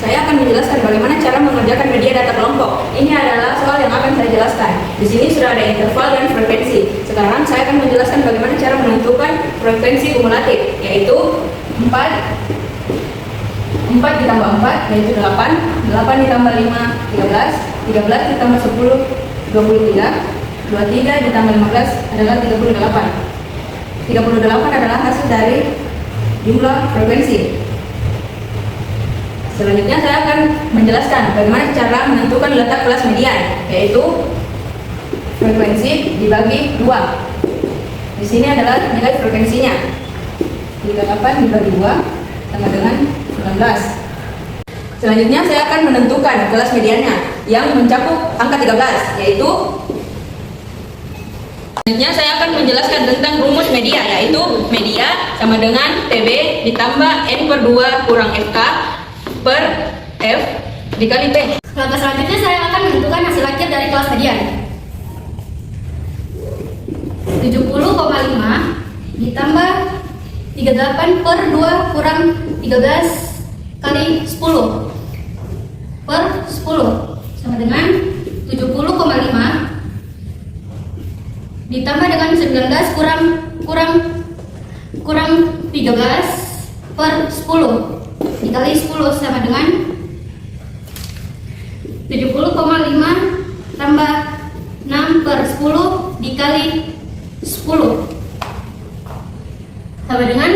saya akan menjelaskan bagaimana cara mengerjakan media data kelompok. Ini adalah soal yang akan saya jelaskan. Di sini sudah ada interval dan frekuensi. Sekarang saya akan menjelaskan bagaimana cara menentukan frekuensi kumulatif, yaitu 4 ditambah 4 yaitu 8, 8 ditambah 5 13, 13 ditambah 10 23, 23 ditambah 15 adalah 38. 38 adalah hasil dari jumlah frekuensi. Selanjutnya saya akan menjelaskan bagaimana cara menentukan letak kelas median, yaitu frekuensi dibagi 2. Di sini adalah nilai frekuensinya. 38 dibagi 2 sama dengan 19. Selanjutnya saya akan menentukan kelas mediannya yang mencakup angka 13, yaitu selanjutnya saya akan menjelaskan tentang rumus media, yaitu media sama dengan PB ditambah N per 2 kurang FK per F dikali P. Langkah selanjutnya saya akan menentukan hasil akhir dari kelas median. 70,5 ditambah 38 per 2 kurang 13 kali 10 per 10 sama dengan 70,5 ditambah dengan 19 kurang 13 per 10 dikali 10 sama dengan 70,5 tambah 6 per 10 dikali 10 sama dengan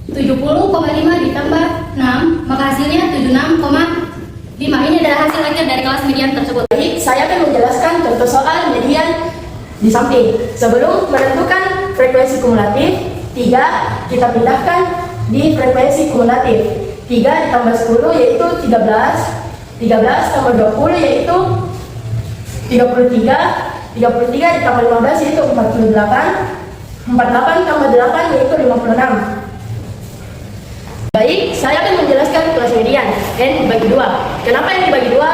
70,5 ditambah 6, maka hasilnya 76,5. Ini adalah hasil akhir dari kelas median tersebut. Baik, saya akan menjelaskan contoh soal median di samping. Sebelum menentukan frekuensi kumulatif, 3 kita pindahkan di frekuensi kumulatif. 3 ditambah 10 yaitu 13, 13 tambah 20 yaitu 33, 33 ditambah 15 yaitu 48, 48 tambah 8 yaitu 56. Baik, saya akan menjelaskan kelas median N dibagi 2. Kenapa N dibagi 2?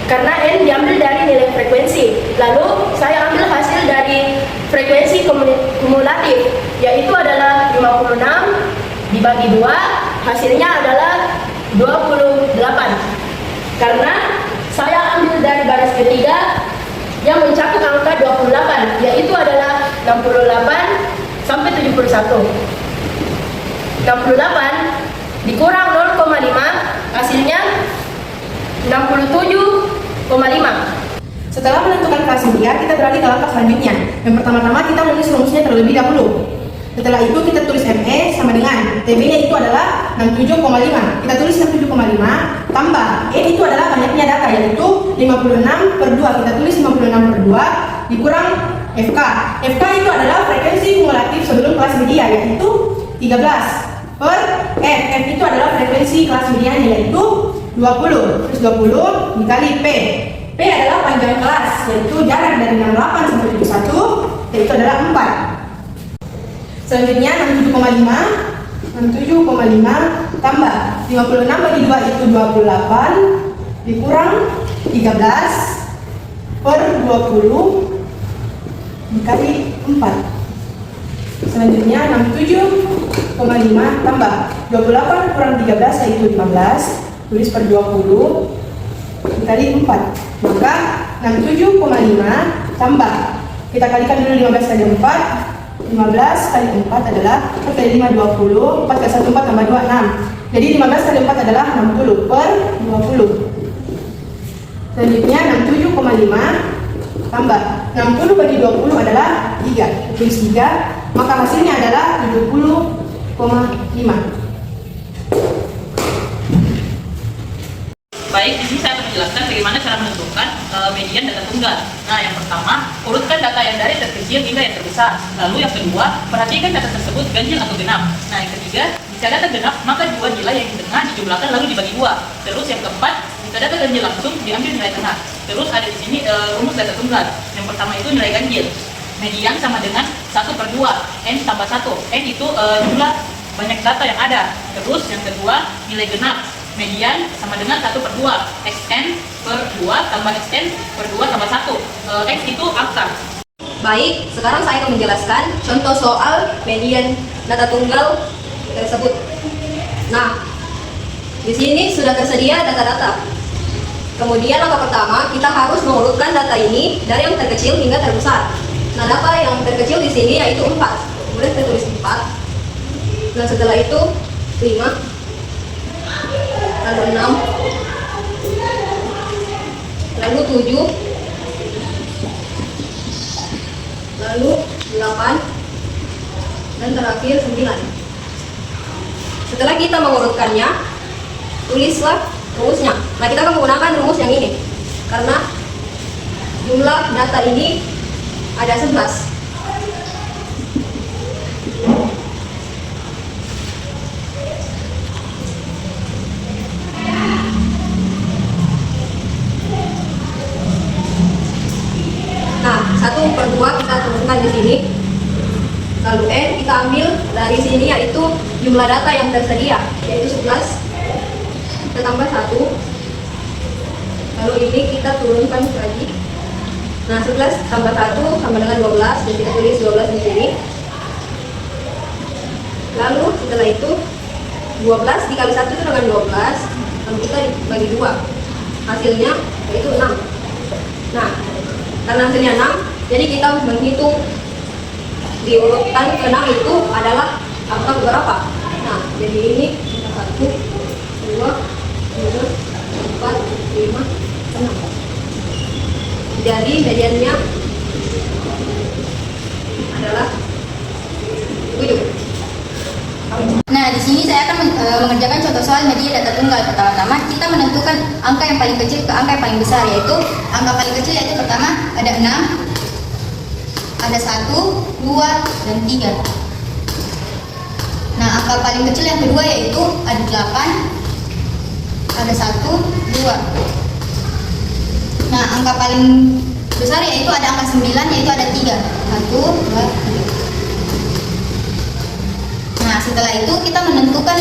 Karena N diambil dari nilai frekuensi. Lalu saya ambil hasil dari frekuensi kumulatif, yaitu adalah 56 dibagi 2, hasilnya adalah 28. Karena saya ambil dari baris ketiga yang mencakup angka 28, yaitu adalah 68 sampai 71. 68 dikurang 0,5 hasilnya 67,5. Setelah menentukan kelas median, kita beralih ke langkah selanjutnya. Yang pertama-tama kita menulis rumusnya terlebih dahulu. Setelah itu kita tulis ME sama dengan TB-nya itu adalah 67,5. Kita tulis 67,5 tambah N itu adalah banyaknya data, yaitu 56 per 2. Kita tulis 56 per 2 dikurang FK. FK itu adalah frekuensi kumulatif sebelum kelas media, yaitu 13 per F. F itu adalah frekuensi kelas median, yaitu 20. Terus 20 dikali P. P adalah panjang kelas, yaitu jarak dari 68 sampai 71, yaitu adalah 4. Selanjutnya 67,5 tambah 56 bagi 2 itu 28 dikurang 13 per 20 dikali 4. Selanjutnya 67,5 tambah 28 kurang 13 yaitu 15, tulis per 20 dikali 4. Maka 67,5 tambah, kita kalikan dulu 15 kali 4, 15 kali 4 adalah 4 kali 5 20, 4 kali 1 4 tambah 2 6. Jadi 15 kali 4 adalah 60 per 20. Selanjutnya 67,5 tambah 60 bagi 20 adalah 3. Tulis 3, maka hasilnya adalah 70,5. Baik, di sini saya akan menjelaskan bagaimana cara menentukan median data tunggal. Nah, yang pertama, urutkan data yang dari terkecil hingga yang terbesar. Lalu yang kedua, perhatikan data tersebut ganjil atau genap. Nah, yang ketiga, jika data genap, maka dua nilai yang di tengah dijumlahkan lalu dibagi 2. Terus yang keempat, jika data ganjil langsung diambil nilai tengah. Terus ada di sini rumus data tunggal. Yang pertama itu nilai ganjil. Median sama dengan 1 per 2, N tambah 1. N itu jumlah banyak data yang ada. Terus yang kedua, nilai genap. Median sama dengan 1 per 2, Xn per 2 tambah Xn per 2 tambah 1. X itu angka. Baik, sekarang saya akan menjelaskan contoh soal median data tunggal tersebut. Nah, Di sini sudah tersedia data-data. Kemudian langkah pertama, kita harus mengurutkan data ini dari yang terkecil hingga terbesar. Nah, data yang terkecil di sini yaitu 4. Kemudian kita tulis 4. Dan setelah itu 5, lalu 6, lalu 7, lalu 8, dan terakhir 9. Setelah kita mengurutkannya, tulislah rumusnya. Nah, kita akan menggunakan rumus yang ini karena jumlah data ini ada 11. Nah, 1/2 kita turunkan di sini. Lalu N kita ambil dari sini yaitu jumlah data yang tersedia yaitu 11. Kita tambah 1. Lalu ini kita turunkan lagi. Nah, 11 tambah 1 sama dengan 12 dan kita tulis 12 di sini. Lalu setelah itu 12 dikali 1 itu dengan 12. Lalu kita bagi 2. Hasilnya yaitu 6. Nah, karena hasilnya 6, jadi kita menghitung di urutan ke-6 itu adalah angka berapa. Nah, jadi ini 1, 2, 3, 4, 5, 6. Jadi mediannya adalah 7. Nah, di sini saya akan mengerjakan contoh soal media data tunggal. Pertama-tama kita menentukan angka yang paling kecil ke angka yang paling besar, yaitu angka paling kecil yaitu pertama ada 6, ada 1, 2, dan 3. Nah, angka paling kecil yang kedua yaitu ada 8, ada 1, 2. Nah, angka paling besar yaitu ada angka 9 yaitu ada 3, 1, 2, 3. Nah, setelah itu kita menentukan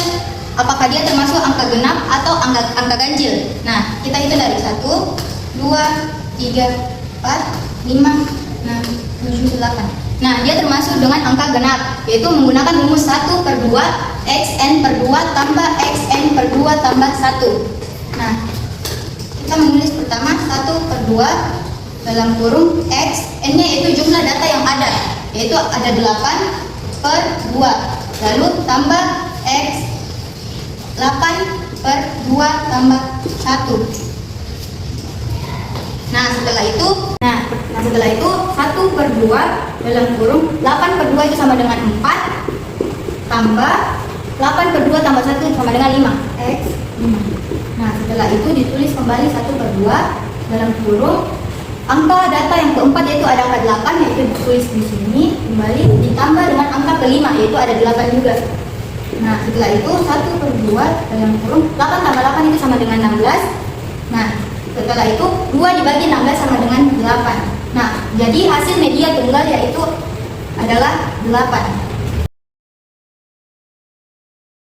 apakah dia termasuk angka genap atau angka ganjil. Nah, kita hitung dari 1, 2, 3, 4, 5, 6, 7, 8. Nah, dia termasuk dengan angka genap, yaitu menggunakan rumus 1/2 xn/2 tambah xn/2 tambah 1. Nah, kita menulis pertama 1/2 dalam kurung x, n-nya yaitu jumlah data yang ada, yaitu ada 8/2. Lalu tambah x 8/2 tambah 1. Nah, setelah itu 1/2 dalam kurung 8/2 itu sama dengan 4 tambah 8/2 tambah 1 sama dengan 5 x 5. Nah, setelah itu ditulis kembali 1/2 dalam kurung angka data yang keempat yaitu ada angka 8 yaitu ditulis di sini kembali ditambah dengan angka kelima yaitu ada 8 juga. Nah, setelah itu 1/2 dalam kurung 8 tambah 8 itu sama dengan 16. Nah, setelah itu 2 dibagi 16 sama dengan 8. Nah, jadi hasil media tunggal yaitu adalah 8.